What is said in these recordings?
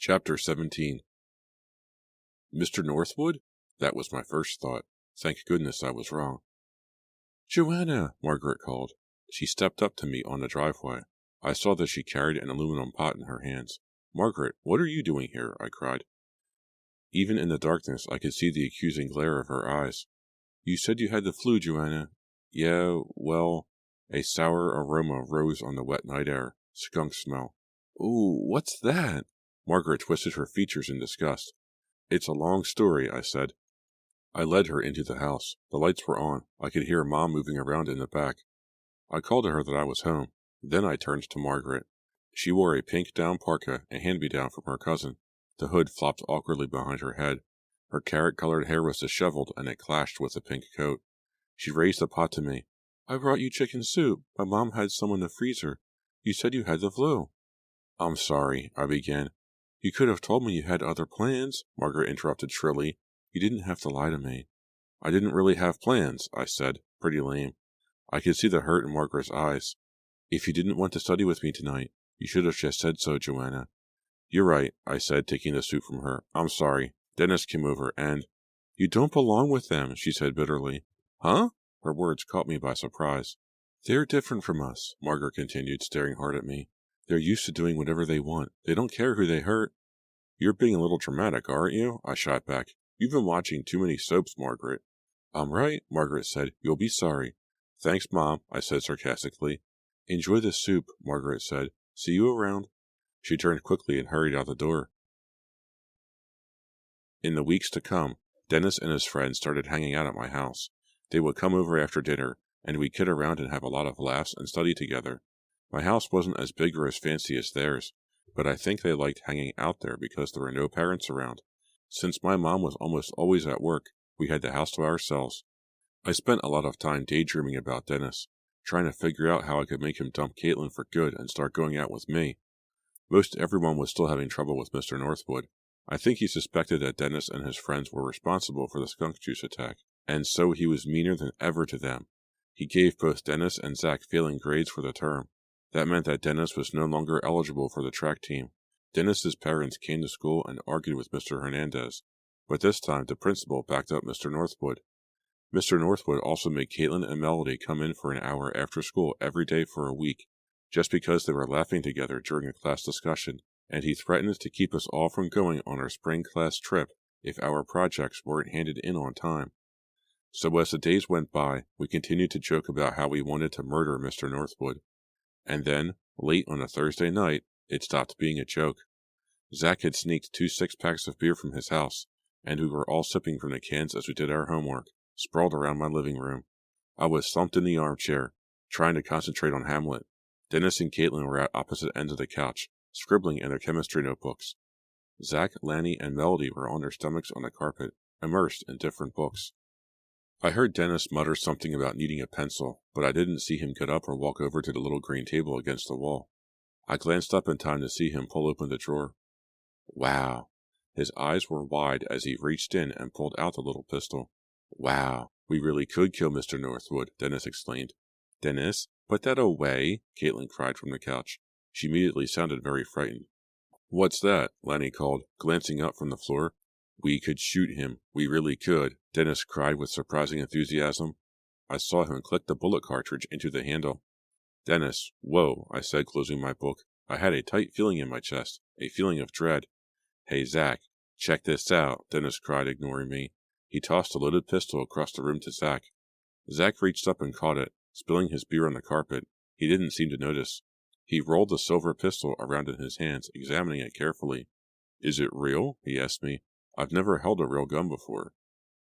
Chapter 17. Mr. Northwood? That was my first thought. Thank goodness I was wrong. "Joanna!" Margaret called. She stepped up to me on the driveway. I saw that she carried an aluminum pot in her hands. "Margaret, what are you doing here?" I cried. Even in the darkness I could see the accusing glare of her eyes. "You said you had the flu, Joanna." "Yeah, well..." A sour aroma rose on the wet night air. Skunk smell. "Ooh, what's that?" Margaret twisted her features in disgust. "It's a long story," I said. I led her into the house. The lights were on. I could hear Mom moving around in the back. I called to her that I was home. Then I turned to Margaret. She wore a pink down parka, a hand-me-down from her cousin. The hood flopped awkwardly behind her head. Her carrot-colored hair was disheveled, and it clashed with the pink coat. She raised the pot to me. "I brought you chicken soup, but Mom had some in the freezer. You said you had the flu." "I'm sorry," I began. "You could have told me you had other plans," Margaret interrupted shrilly. "You didn't have to lie to me." "I didn't really have plans," I said, pretty lame. I could see the hurt in Margaret's eyes. "If you didn't want to study with me tonight, you should have just said so, Joanna." "You're right," I said, taking the soup from her. "I'm sorry. Dennis came over and..." "You don't belong with them," she said bitterly. "Huh?" Her words caught me by surprise. "They're different from us," Margaret continued, staring hard at me. "They're used to doing whatever they want. They don't care who they hurt." "You're being a little dramatic, aren't you?" I shot back. "You've been watching too many soaps, Margaret." "I'm right," Margaret said. "You'll be sorry." "Thanks, Mom," I said sarcastically. "Enjoy the soup," Margaret said. "See you around." She turned quickly and hurried out the door. In the weeks to come, Dennis and his friends started hanging out at my house. They would come over after dinner, and we'd kid around and have a lot of laughs and study together. My house wasn't as big or as fancy as theirs, but I think they liked hanging out there because there were no parents around. Since my mom was almost always at work, we had the house to ourselves. I spent a lot of time daydreaming about Dennis, trying to figure out how I could make him dump Caitlin for good and start going out with me. Most everyone was still having trouble with Mr. Northwood. I think he suspected that Dennis and his friends were responsible for the skunk juice attack, and so he was meaner than ever to them. He gave both Dennis and Zach failing grades for the term. That meant that Dennis was no longer eligible for the track team. Dennis's parents came to school and argued with Mr. Hernandez, but this time the principal backed up Mr. Northwood. Mr. Northwood also made Caitlin and Melody come in for an hour after school every day for a week, just because they were laughing together during a class discussion, and he threatened to keep us all from going on our spring class trip if our projects weren't handed in on time. So as the days went by, we continued to joke about how we wanted to murder Mr. Northwood. And then, late on a Thursday night, it stopped being a joke. Zach had sneaked 2 six-packs of beer from his house, and we were all sipping from the cans as we did our homework, sprawled around my living room. I was slumped in the armchair, trying to concentrate on Hamlet. Dennis and Caitlin were at opposite ends of the couch, scribbling in their chemistry notebooks. Zach, Lanny, and Melody were on their stomachs on the carpet, immersed in different books. I heard Dennis mutter something about needing a pencil, but I didn't see him get up or walk over to the little green table against the wall. I glanced up in time to see him pull open the drawer. Wow. His eyes were wide as he reached in and pulled out the little pistol. "Wow, we really could kill Mr. Northwood," Dennis exclaimed. "Dennis, put that away," Caitlin cried from the couch. She immediately sounded very frightened. "What's that?" Lanny called, glancing up from the floor. "We could shoot him. We really could," Dennis cried with surprising enthusiasm. I saw him click the bullet cartridge into the handle. "Dennis, whoa," I said, closing my book. I had a tight feeling in my chest, a feeling of dread. "Hey, Zach, check this out," Dennis cried, ignoring me. He tossed a loaded pistol across the room to Zach. Zach reached up and caught it, spilling his beer on the carpet. He didn't seem to notice. He rolled the silver pistol around in his hands, examining it carefully. "Is it real?" he asked me. "I've never held a real gun before."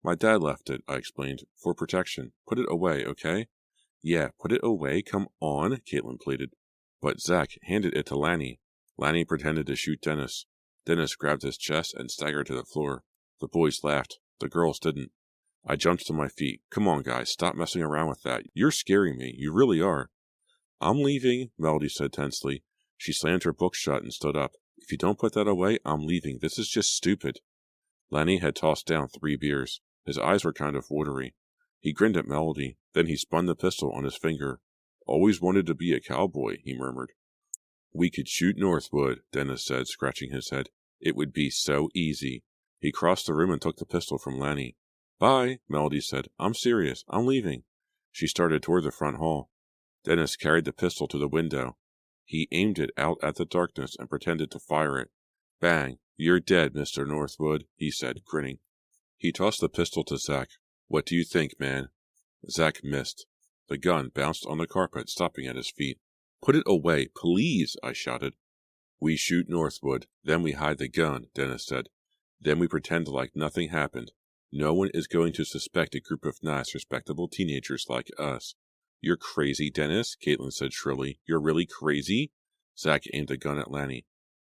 "My dad left it," I explained, "for protection. Put it away, okay?" "Yeah, put it away, come on," Caitlin pleaded. But Zach handed it to Lanny. Lanny pretended to shoot Dennis. Dennis grabbed his chest and staggered to the floor. The boys laughed. The girls didn't. I jumped to my feet. "Come on, guys, stop messing around with that. You're scaring me. You really are." "I'm leaving," Melody said tensely. She slammed her book shut and stood up. "If you don't put that away, I'm leaving. This is just stupid." Lanny had tossed down 3 beers. His eyes were kind of watery. He grinned at Melody. Then he spun the pistol on his finger. "Always wanted to be a cowboy," he murmured. "We could shoot Northwood," Dennis said, scratching his head. It would be so easy. He crossed the room and took the pistol from Lanny. Bye, Melody said. I'm serious. I'm leaving. She started toward the front hall. Dennis carried the pistol to the window. He aimed it out at the darkness and pretended to fire it. Bang! You're dead, Mr. Northwood, he said, grinning. He tossed the pistol to Zach. What do you think, man? Zach missed. The gun bounced on the carpet, stopping at his feet. Put it away, please, I shouted. We shoot Northwood, then we hide the gun, Dennis said. Then we pretend like nothing happened. No one is going to suspect a group of nice, respectable teenagers like us. You're crazy, Dennis, Caitlin said shrilly. You're really crazy? Zach aimed a gun at Lanny.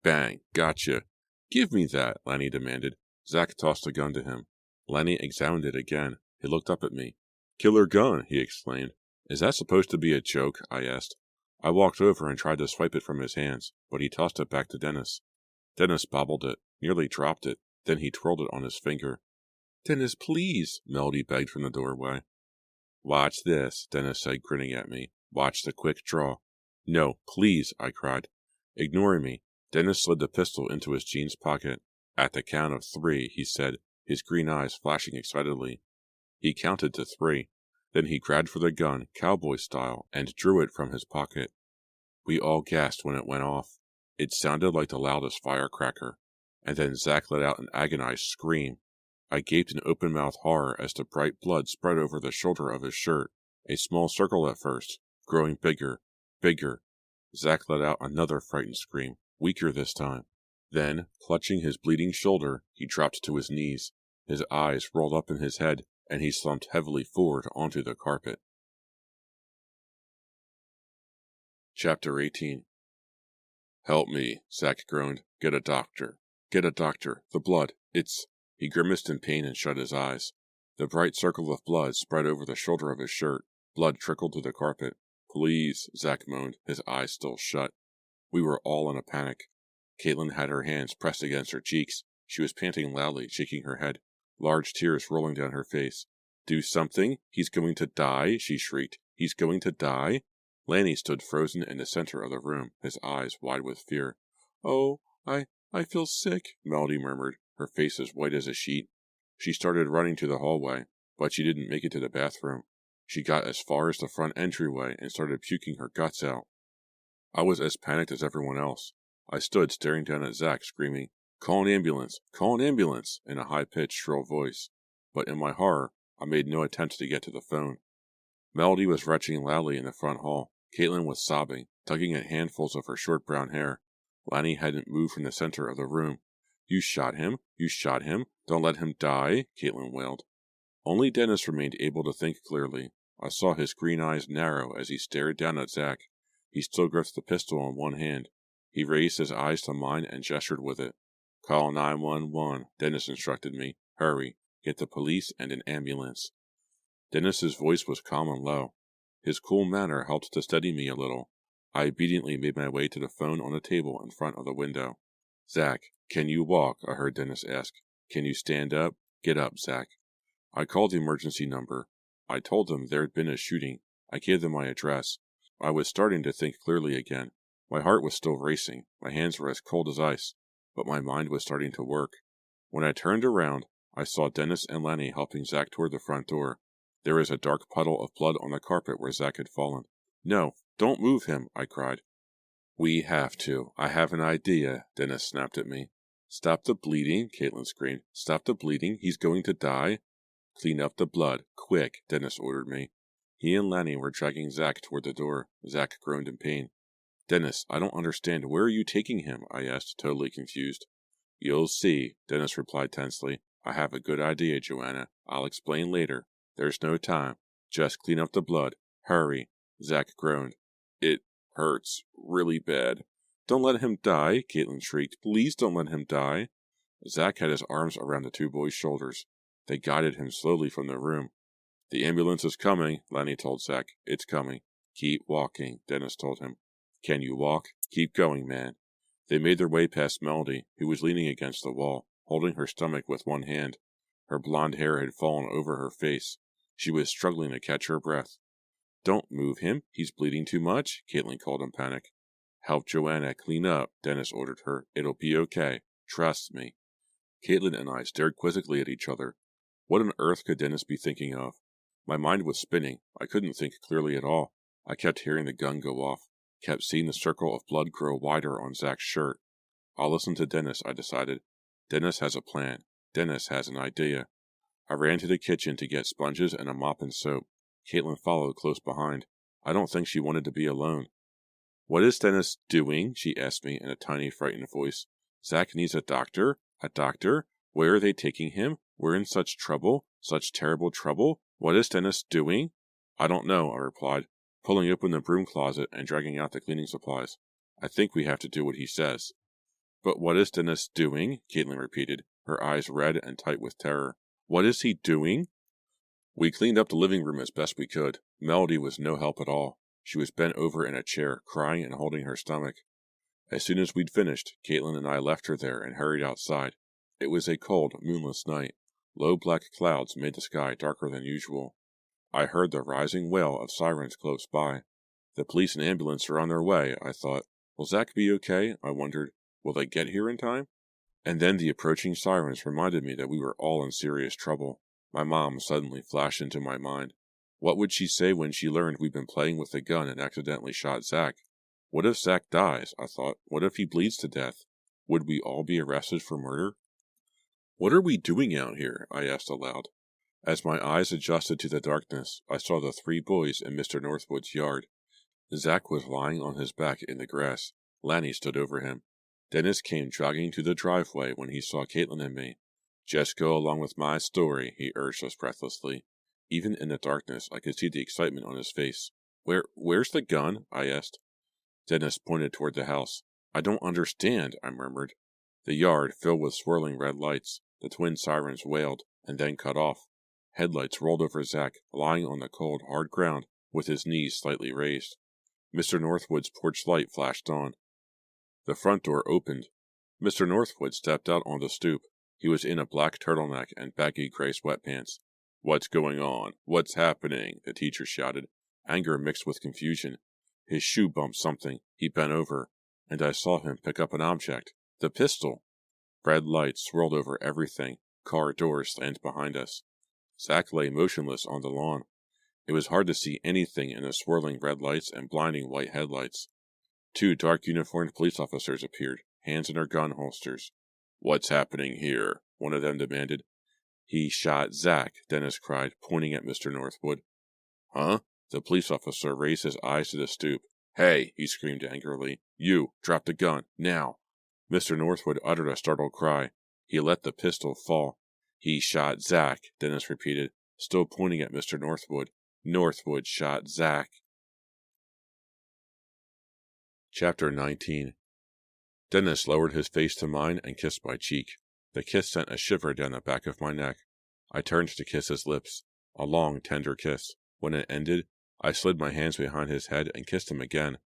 Bang! Gotcha. Give me that, Lanny demanded. Zach tossed the gun to him. Lanny examined it again. He looked up at me. Killer gun, he exclaimed. Is that supposed to be a joke? I asked. I walked over and tried to swipe it from his hands, but he tossed it back to Dennis. Dennis bobbled it, nearly dropped it. Then he twirled it on his finger. Dennis, please, Melody begged from the doorway. Watch this, Dennis said, grinning at me. Watch the quick draw. No, please, I cried. Ignoring me, Dennis slid the pistol into his jeans pocket. At the count of 3, he said, his green eyes flashing excitedly. He counted to 3. Then he grabbed for the gun, cowboy style, and drew it from his pocket. We all gasped when it went off. It sounded like the loudest firecracker. And then Zach let out an agonized scream. I gaped in open-mouthed horror as the bright blood spread over the shoulder of his shirt. A small circle at first, growing bigger, bigger. Zach let out another frightened scream, weaker this time. Then, clutching his bleeding shoulder, he dropped to his knees. His eyes rolled up in his head, and he slumped heavily forward onto the carpet. Chapter 18. Help me, Zach groaned. Get a doctor. Get a doctor. The blood. It's... He grimaced in pain and shut his eyes. The bright circle of blood spread over the shoulder of his shirt. Blood trickled to the carpet. Please, Zach moaned, his eyes still shut. We were all in a panic. Caitlin had her hands pressed against her cheeks. She was panting loudly, shaking her head, large tears rolling down her face. Do something? He's going to die, she shrieked. He's going to die? Lanny stood frozen in the center of the room, his eyes wide with fear. Oh, I feel sick, Melody murmured, her face as white as a sheet. She started running to the hallway, but she didn't make it to the bathroom. She got as far as the front entryway and started puking her guts out. I was as panicked as everyone else. I stood staring down at Zach, screaming, Call an ambulance! Call an ambulance! In a high-pitched, shrill voice. But in my horror, I made no attempt to get to the phone. Melody was retching loudly in the front hall. Caitlin was sobbing, tugging at handfuls of her short brown hair. Lanny hadn't moved from the center of the room. You shot him? You shot him? Don't let him die? Caitlin wailed. Only Dennis remained able to think clearly. I saw his green eyes narrow as he stared down at Zach. He still gripped the pistol in one hand. He raised his eyes to mine and gestured with it. Call 911, Dennis instructed me. Hurry. Get the police and an ambulance. Dennis's voice was calm and low. His cool manner helped to steady me a little. I obediently made my way to the phone on the table in front of the window. Zach, can you walk? I heard Dennis ask. Can you stand up? Get up, Zach. I called the emergency number. I told them there had been a shooting. I gave them my address. I was starting to think clearly again. My heart was still racing. My hands were as cold as ice. But my mind was starting to work. When I turned around, I saw Dennis and Lanny helping Zach toward the front door. There was a dark puddle of blood on the carpet where Zach had fallen. No, don't move him, I cried. We have to. I have an idea, Dennis snapped at me. Stop the bleeding, Caitlin screamed. Stop the bleeding. He's going to die. Clean up the blood. Quick, Dennis ordered me. He and Lanny were dragging Zach toward the door. Zach groaned in pain. Dennis, I don't understand. Where are you taking him? I asked, totally confused. You'll see, Dennis replied tensely. I have a good idea, Joanna. I'll explain later. There's no time. Just clean up the blood. Hurry. Zach groaned. It hurts really bad. Don't let him die, Caitlin shrieked. Please don't let him die. Zach had his arms around the two boys' shoulders. They guided him slowly from the room. The ambulance is coming, Lanny told Zach. It's coming. Keep walking, Dennis told him. Can you walk? Keep going, man. They made their way past Melody, who was leaning against the wall, holding her stomach with one hand. Her blonde hair had fallen over her face. She was struggling to catch her breath. Don't move him. He's bleeding too much, Caitlin called in panic. Help Joanna clean up, Dennis ordered her. It'll be okay. Trust me. Caitlin and I stared quizzically at each other. What on earth could Dennis be thinking of? My mind was spinning. I couldn't think clearly at all. I kept hearing the gun go off, kept seeing the circle of blood grow wider on Zach's shirt. I'll listen to Dennis, I decided. Dennis has a plan. Dennis has an idea. I ran to the kitchen to get sponges and a mop and soap. Caitlin followed close behind. I don't think she wanted to be alone. What is Dennis doing? She asked me in a tiny, frightened voice. Zach needs a doctor? A doctor? Where are they taking him? We're in such trouble? Such terrible trouble? What is Dennis doing? I don't know, I replied, pulling open the broom closet and dragging out the cleaning supplies. I think we have to do what he says. But what is Dennis doing? Caitlin repeated, her eyes red and tight with terror. What is he doing? We cleaned up the living room as best we could. Melody was no help at all. She was bent over in a chair, crying and holding her stomach. As soon as we'd finished, Caitlin and I left her there and hurried outside. It was a cold, moonless night. Low black clouds made the sky darker than usual. I heard the rising wail of sirens close by. The police and ambulance are on their way, I thought. Will Zach be okay? I wondered. Will they get here in time? And then the approaching sirens reminded me that we were all in serious trouble. My mom suddenly flashed into my mind. What would she say when she learned we'd been playing with a gun and accidentally shot Zach? What if Zach dies? I thought. What if he bleeds to death? Would we all be arrested for murder? What are we doing out here? I asked aloud. As my eyes adjusted to the darkness, I saw the 3 boys in Mr. Northwood's yard. Zach was lying on his back in the grass. Lanny stood over him. Dennis came jogging to the driveway when he saw Caitlin and me. Just go along with my story, he urged us breathlessly. Even in the darkness, I could see the excitement on his face. Where's the gun? I asked. Dennis pointed toward the house. I don't understand, I murmured. The yard filled with swirling red lights. The twin sirens wailed, and then cut off. Headlights rolled over Zach, lying on the cold, hard ground, with his knees slightly raised. Mr. Northwood's porch light flashed on. The front door opened. Mr. Northwood stepped out on the stoop. He was in a black turtleneck and baggy gray sweatpants. What's going on? What's happening? The teacher shouted, anger mixed with confusion. His shoe bumped something. He bent over, and I saw him pick up an object. The pistol. Red lights swirled over everything. Car doors slammed behind us. Zach lay motionless on the lawn. It was hard to see anything in the swirling red lights and blinding white headlights. 2 dark uniformed police officers appeared, hands in their gun holsters. What's happening here? One of them demanded. He shot Zach, Dennis cried, pointing at Mr. Northwood. Huh? The police officer raised his eyes to the stoop. Hey, he screamed angrily. You, drop the gun, now. Mr. Northwood uttered a startled cry. He let the pistol fall. He shot Zach, Dennis repeated, still pointing at Mr. Northwood. Northwood shot Zach. Chapter 19. Dennis lowered his face to mine and kissed my cheek. The kiss sent a shiver down the back of my neck. I turned to kiss his lips. A long, tender kiss. When it ended, I slid my hands behind his head and kissed him again.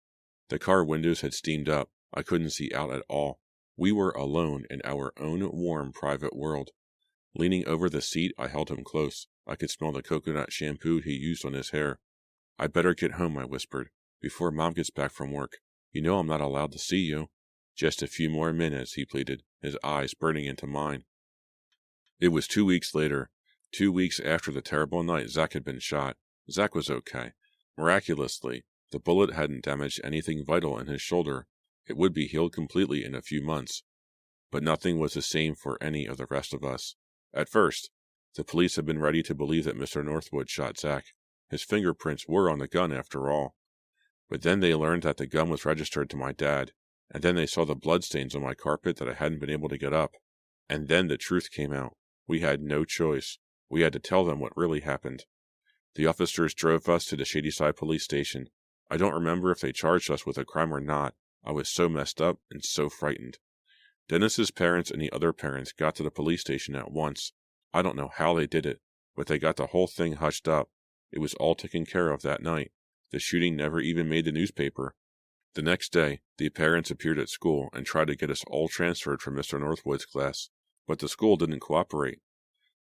The car windows had steamed up. I couldn't see out at all. We were alone in our own warm, private world. Leaning over the seat, I held him close. I could smell the coconut shampoo he used on his hair. I'd better get home, I whispered, before Mom gets back from work. You know I'm not allowed to see you. Just a few more minutes, he pleaded, his eyes burning into mine. It was 2 weeks later, 2 weeks after the terrible night Zach had been shot. Zach was okay. Miraculously, the bullet hadn't damaged anything vital in his shoulder. It would be healed completely in a few months. But nothing was the same for any of the rest of us. At first, the police had been ready to believe that Mr. Northwood shot Zach. His fingerprints were on the gun after all. But then they learned that the gun was registered to my dad, and then they saw the bloodstains on my carpet that I hadn't been able to get up. And then the truth came out. We had no choice. We had to tell them what really happened. The officers drove us to the Shadyside police station. I don't remember if they charged us with a crime or not. I was so messed up and so frightened. Dennis's parents and the other parents got to the police station at once. I don't know how they did it, but they got the whole thing hushed up. It was all taken care of that night. The shooting never even made the newspaper. The next day, the parents appeared at school and tried to get us all transferred from Mr. Northwood's class, but the school didn't cooperate.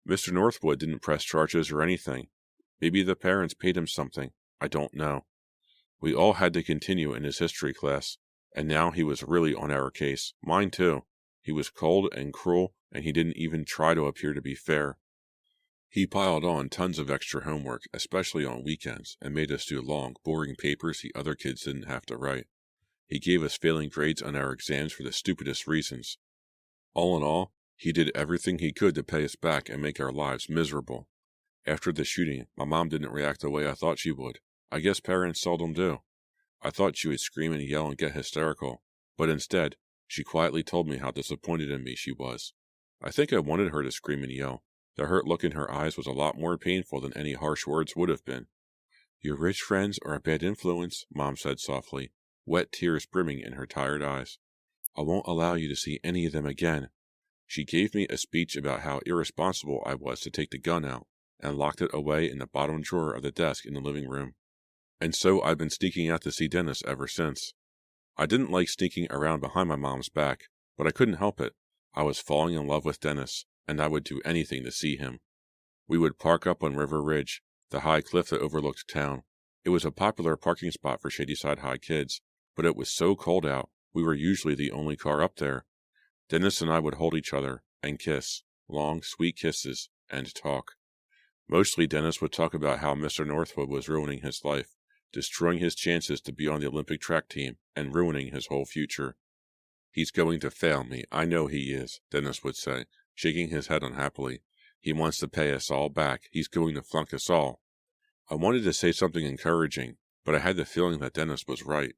Mr. Northwood didn't press charges or anything. Maybe the parents paid him something. I don't know. We all had to continue in his history class, and now he was really on our case. Mine too. He was cold and cruel, and he didn't even try to appear to be fair. He piled on tons of extra homework, especially on weekends, and made us do long, boring papers the other kids didn't have to write. He gave us failing grades on our exams for the stupidest reasons. All in all, he did everything he could to pay us back and make our lives miserable. After the shooting, my mom didn't react the way I thought she would. I guess parents seldom do. I thought she would scream and yell and get hysterical, but instead, she quietly told me how disappointed in me she was. I think I wanted her to scream and yell. The hurt look in her eyes was a lot more painful than any harsh words would have been. "Your rich friends are a bad influence," Mom said softly, wet tears brimming in her tired eyes. "I won't allow you to see any of them again." She gave me a speech about how irresponsible I was to take the gun out, and locked it away in the bottom drawer of the desk in the living room. And so I've been sneaking out to see Dennis ever since. I didn't like sneaking around behind my mom's back, but I couldn't help it. I was falling in love with Dennis, and I would do anything to see him. We would park up on River Ridge, the high cliff that overlooked town. It was a popular parking spot for Shadyside High kids, but it was so cold out, we were usually the only car up there. Dennis and I would hold each other and kiss, long, sweet kisses, and talk. Mostly Dennis would talk about how Mr. Northwood was ruining his life, destroying his chances to be on the Olympic track team, and ruining his whole future. "He's going to fail me, I know he is," Dennis would say, shaking his head unhappily. "He wants to pay us all back. He's going to flunk us all." I wanted to say something encouraging, but I had the feeling that Dennis was right.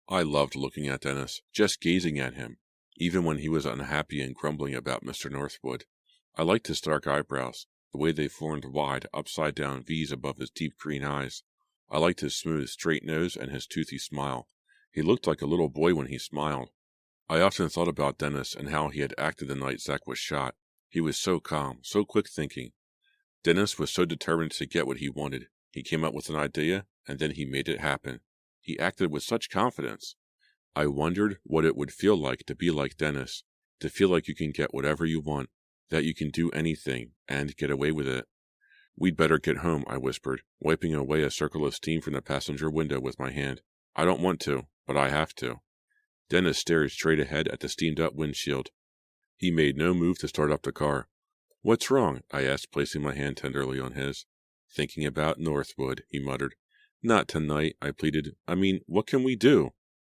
I loved looking at Dennis, just gazing at him, even when he was unhappy and grumbling about Mr. Northwood. I liked his dark eyebrows, the way they formed wide, upside-down V's above his deep green eyes. I liked his smooth, straight nose and his toothy smile. He looked like a little boy when he smiled. I often thought about Dennis and how he had acted the night Zach was shot. He was so calm, so quick-thinking. Dennis was so determined to get what he wanted. He came up with an idea, and then he made it happen. He acted with such confidence. I wondered what it would feel like to be like Dennis, to feel like you can get whatever you want, that you can do anything, and get away with it. "We'd better get home," I whispered, wiping away a circle of steam from the passenger window with my hand. "I don't want to, but I have to." Dennis stared straight ahead at the steamed-up windshield. He made no move to start up the car. "What's wrong?" I asked, placing my hand tenderly on his. "Thinking about Northwood," he muttered. "Not tonight," I pleaded. "I mean, what can we do?"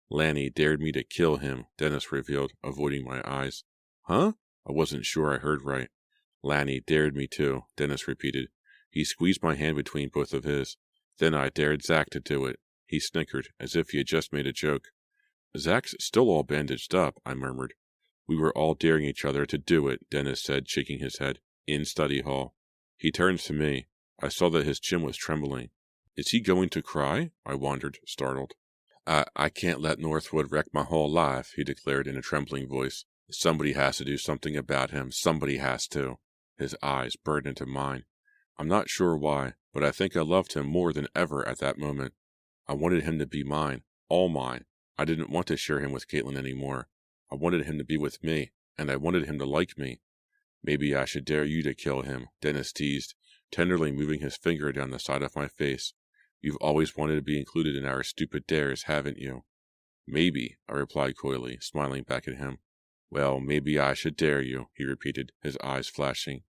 "Lanny dared me to kill him," Dennis revealed, avoiding my eyes. "Huh?" I wasn't sure I heard right. "Lanny dared me to," Dennis repeated. He squeezed my hand between both of his. "Then I dared Zach to do it." He snickered, as if he had just made a joke. "Zach's still all bandaged up," I murmured. "We were all daring each other to do it," Dennis said, shaking his head, "in study hall." He turned to me. I saw that his chin was trembling. "Is he going to cry?" I wondered, startled. I can't let Northwood wreck my whole life," he declared in a trembling voice. "Somebody has to do something about him. Somebody has to." His eyes burned into mine. I'm not sure why, but I think I loved him more than ever at that moment. I wanted him to be mine, all mine. I didn't want to share him with Caitlin anymore. I wanted him to be with me, and I wanted him to like me. "Maybe I should dare you to kill him," Dennis teased, tenderly moving his finger down the side of my face. "You've always wanted to be included in our stupid dares, haven't you?" "Maybe," I replied coyly, smiling back at him. "Well, maybe I should dare you," he repeated, his eyes flashing.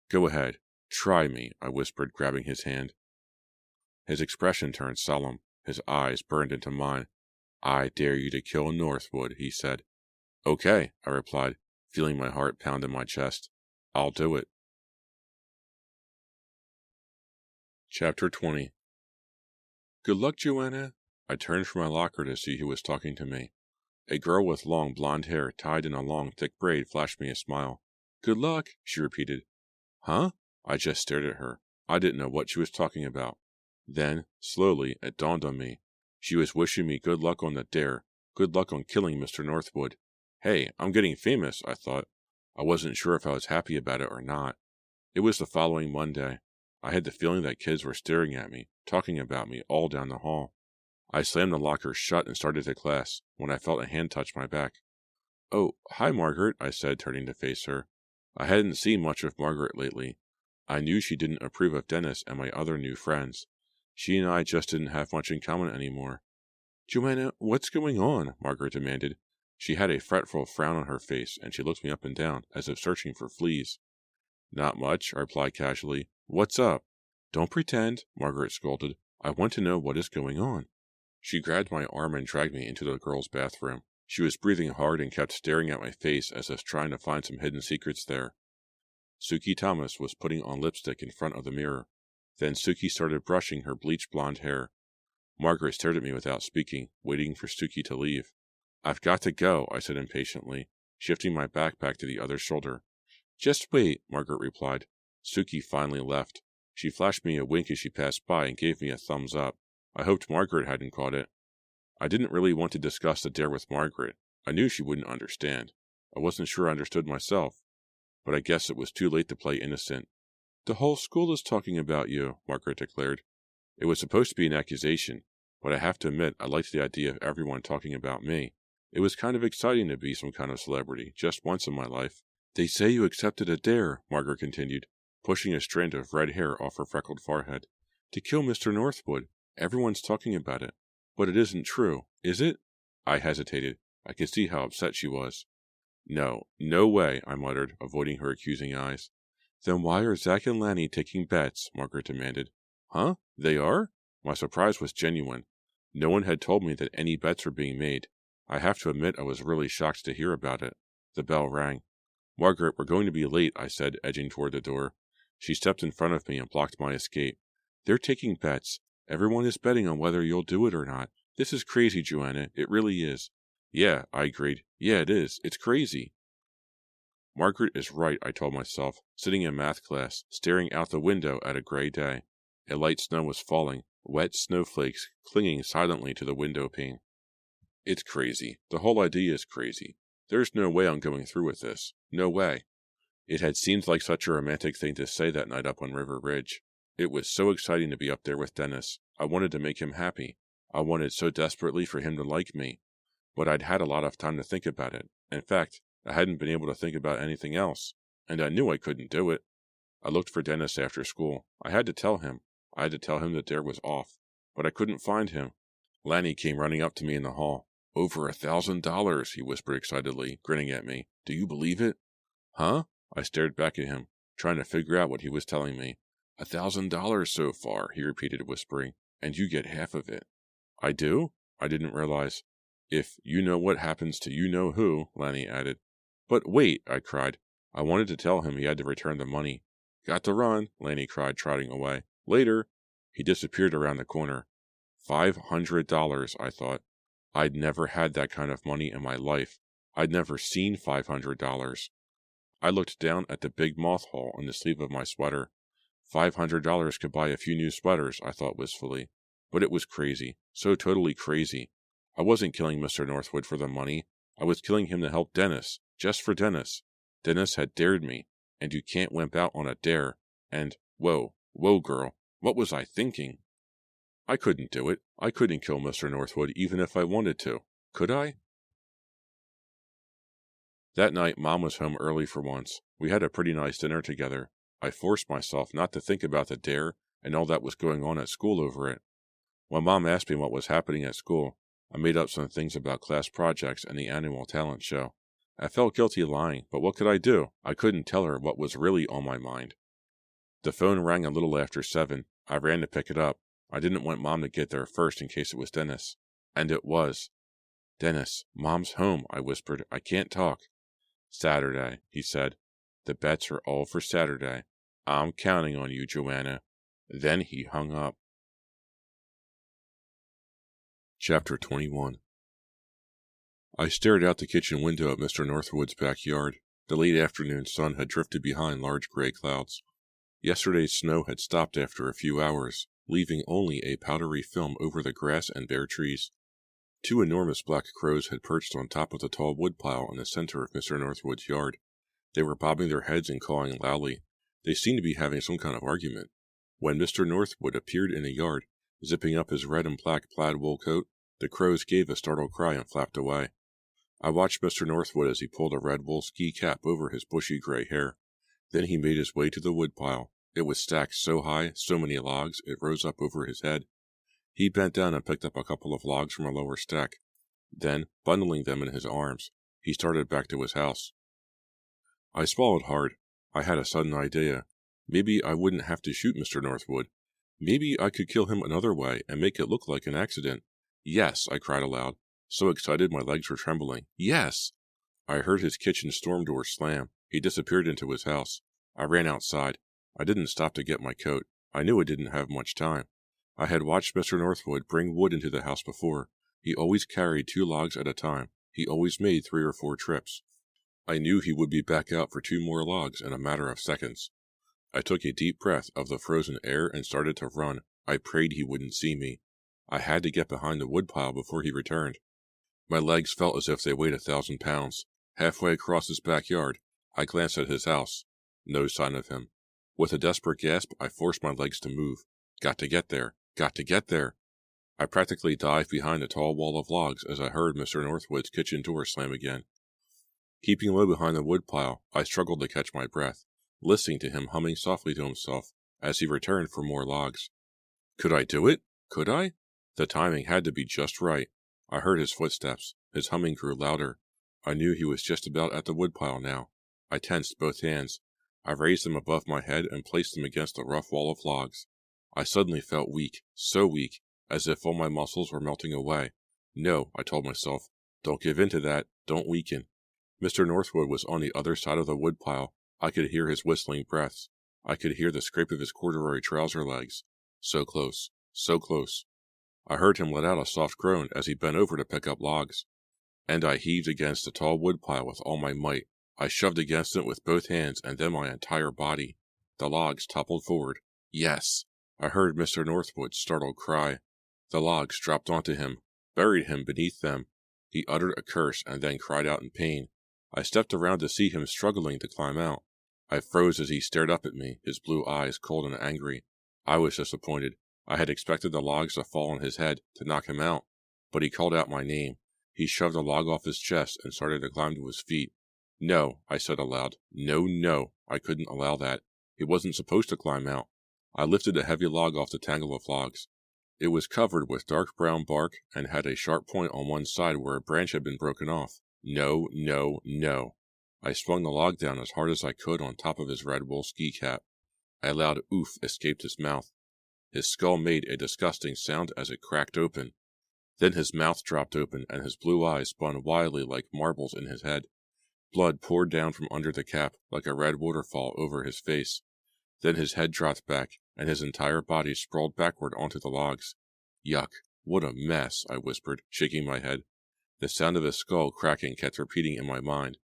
"Go ahead. Try me," I whispered, grabbing his hand. His expression turned solemn. His eyes burned into mine. "I dare you to kill Northwood," he said. "Okay," I replied, feeling my heart pound in my chest. "I'll do it." Chapter 20. "Good luck, Joanna." I turned from my locker to see who was talking to me. A girl with long blonde hair tied in a long, thick braid flashed me a smile. "Good luck," she repeated. "Huh?" I just stared at her. I didn't know what she was talking about. Then, slowly, it dawned on me. She was wishing me good luck on the dare, good luck on killing Mr. Northwood. Hey, I'm getting famous, I thought. I wasn't sure if I was happy about it or not. It was the following Monday. I had the feeling that kids were staring at me, talking about me all down the hall. I slammed the locker shut and started to class, when I felt a hand touch my back. "Oh, hi, Margaret," I said, turning to face her. I hadn't seen much of Margaret lately. I knew she didn't approve of Dennis and my other new friends. She and I just didn't have much in common anymore. "Joanna, what's going on?" Margaret demanded. She had a fretful frown on her face, and she looked me up and down, as if searching for fleas. "Not much," I replied casually. "What's up?" "Don't pretend," Margaret scolded. "I want to know what is going on." She grabbed my arm and dragged me into the girls' bathroom. She was breathing hard and kept staring at my face as if trying to find some hidden secrets there. Suki Thomas was putting on lipstick in front of the mirror. Then Suki started brushing her bleached blonde hair. Margaret stared at me without speaking, waiting for Suki to leave. "I've got to go," I said impatiently, shifting my backpack to the other shoulder. "Just wait," Margaret replied. Suki finally left. She flashed me a wink as she passed by and gave me a thumbs up. I hoped Margaret hadn't caught it. I didn't really want to discuss the dare with Margaret. I knew she wouldn't understand. I wasn't sure I understood myself, but I guess it was too late to play innocent. "The whole school is talking about you," Margaret declared. It was supposed to be an accusation, but I have to admit I liked the idea of everyone talking about me. It was kind of exciting to be some kind of celebrity, just once in my life. "They say you accepted a dare," Margaret continued, pushing a strand of red hair off her freckled forehead. "To kill Mr. Northwood. Everyone's talking about it. But it isn't true, is it?" I hesitated. I could see how upset she was. "No way," I muttered, avoiding her accusing eyes. "Then why are Zach and Lanny taking bets?" Margaret demanded. "Huh? They are?" My surprise was genuine. No one had told me that any bets were being made. I have to admit I was really shocked to hear about it. The bell rang. "Margaret, we're going to be late," I said, edging toward the door. She stepped in front of me and blocked my escape. "They're taking bets. Everyone is betting on whether you'll do it or not. This is crazy, Joanna. It really is." "Yeah," I agreed. "Yeah, it is. It's crazy." Margaret is right, I told myself, sitting in math class, staring out the window at a gray day. A light snow was falling, wet snowflakes clinging silently to the window pane. "It's crazy. The whole idea is crazy. There's no way I'm going through with this. No way." It had seemed like such a romantic thing to say that night up on River Ridge. It was so exciting to be up there with Dennis. I wanted to make him happy. I wanted so desperately for him to like me. But I'd had a lot of time to think about it. In fact, I hadn't been able to think about anything else, and I knew I couldn't do it. I looked for Dennis after school. I had to tell him. I had to tell him the dare was off. But I couldn't find him. Lanny came running up to me in the hall. "Over $1,000, he whispered excitedly, grinning at me. "Do you believe it?" "Huh?" I stared back at him, trying to figure out what he was telling me. $1,000 so far, he repeated, whispering, "and you get half of it." "I do?" I didn't realize. "If you know what happens to you-know-who," Lanny added. "But wait," I cried. I wanted to tell him he had to return the money. "Got to run," Lanny cried, trotting away. "Later." He disappeared around the corner. $500, I thought. I'd never had that kind of money in my life. I'd never seen $500. I looked down at the big moth hole on the sleeve of my sweater. $500 could buy a few new sweaters, I thought wistfully. But it was crazy. So totally crazy. I wasn't killing Mr. Northwood for the money. I was killing him to help Dennis. Just for Dennis. Dennis had dared me. And you can't wimp out on a dare. And, whoa, girl, what was I thinking? I couldn't do it. I couldn't kill Mr. Northwood even if I wanted to. Could I? That night, Mom was home early for once. We had a pretty nice dinner together. I forced myself not to think about the dare and all that was going on at school over it. When Mom asked me what was happening at school, I made up some things about class projects and the annual talent show. I felt guilty lying, but what could I do? I couldn't tell her what was really on my mind. The phone rang a little after 7. I ran to pick it up. I didn't want Mom to get there first in case it was Dennis. And it was. "Dennis, Mom's home," I whispered. "I can't talk." "Saturday," he said. "The bets are all for Saturday. I'm counting on you, Joanna." Then he hung up. Chapter 21. I stared out the kitchen window at Mr. Northwood's backyard. The late afternoon sun had drifted behind large gray clouds. Yesterday's snow had stopped after a few hours, leaving only a powdery film over the grass and bare trees. 2 enormous black crows had perched on top of the tall woodpile in the center of Mr. Northwood's yard. They were bobbing their heads and cawing loudly. They seemed to be having some kind of argument. When Mr. Northwood appeared in the yard, zipping up his red and black plaid wool coat, the crows gave a startled cry and flapped away. I watched Mr. Northwood as he pulled a red wool ski cap over his bushy gray hair. Then he made his way to the woodpile. It was stacked so high, so many logs, it rose up over his head. He bent down and picked up a couple of logs from a lower stack. Then, bundling them in his arms, he started back to his house. I swallowed hard. I had a sudden idea. Maybe I wouldn't have to shoot Mr. Northwood. Maybe I could kill him another way and make it look like an accident. Yes, I cried aloud, so excited my legs were trembling. Yes! I heard his kitchen storm door slam. He disappeared into his house. I ran outside. I didn't stop to get my coat. I knew I didn't have much time. I had watched Mr. Northwood bring wood into the house before. He always carried 2 logs at a time. He always made 3 or 4 trips. I knew he would be back out for 2 more logs in a matter of seconds. I took a deep breath of the frozen air and started to run. I prayed he wouldn't see me. I had to get behind the woodpile before he returned. My legs felt as if they weighed 1,000 pounds. Halfway across his backyard, I glanced at his house. No sign of him. With a desperate gasp, I forced my legs to move. Got to get there. Got to get there. I practically dived behind a tall wall of logs as I heard Mr. Northwood's kitchen door slam again. Keeping low behind the woodpile, I struggled to catch my breath, listening to him humming softly to himself as he returned for more logs. Could I do it? Could I? The timing had to be just right. I heard his footsteps. His humming grew louder. I knew he was just about at the woodpile now. I tensed both hands. I raised them above my head and placed them against the rough wall of logs. I suddenly felt weak, so weak, as if all my muscles were melting away. No, I told myself, don't give in to that, don't weaken. Mr. Northwood was on the other side of the woodpile. I could hear his whistling breaths. I could hear the scrape of his corduroy trouser legs. So close, so close. I heard him let out a soft groan as he bent over to pick up logs. And I heaved against the tall woodpile with all my might. I shoved against it with both hands and then my entire body. The logs toppled forward. Yes! I heard Mr. Northwood's startled cry. The logs dropped onto him, buried him beneath them. He uttered a curse and then cried out in pain. I stepped around to see him struggling to climb out. I froze as he stared up at me, his blue eyes cold and angry. I was disappointed. I had expected the logs to fall on his head, to knock him out. But he called out my name. He shoved a log off his chest and started to climb to his feet. No, I said aloud. No, no, I couldn't allow that. He wasn't supposed to climb out. I lifted a heavy log off the tangle of logs. It was covered with dark brown bark and had a sharp point on one side where a branch had been broken off. No, no, no. I swung the log down as hard as I could on top of his red wool ski cap. A loud oof escaped his mouth. His skull made a disgusting sound as it cracked open. Then his mouth dropped open and his blue eyes spun wildly like marbles in his head. Blood poured down from under the cap like a red waterfall over his face. Then his head dropped back, and his entire body sprawled backward onto the logs. Yuck! What a mess! I whispered, shaking my head. The sound of his skull cracking kept repeating in my mind.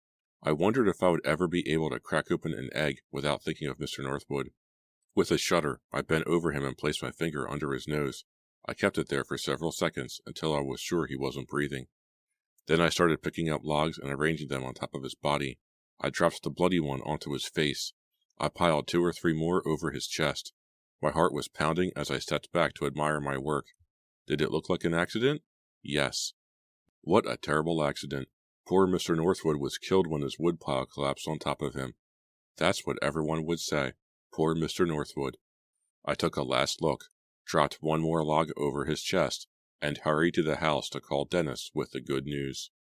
I wondered if I would ever be able to crack open an egg without thinking of Mr. Northwood. With a shudder, I bent over him and placed my finger under his nose. I kept it there for several seconds until I was sure he wasn't breathing. Then I started picking up logs and arranging them on top of his body. I dropped the bloody one onto his face. I piled 2 or 3 more over his chest. My heart was pounding as I stepped back to admire my work. Did it look like an accident? Yes. What a terrible accident. Poor Mr. Northwood was killed when his woodpile collapsed on top of him. That's what everyone would say. Poor Mr. Northwood. I took a last look, dropped 1 more log over his chest, and hurried to the house to call Dennis with the good news.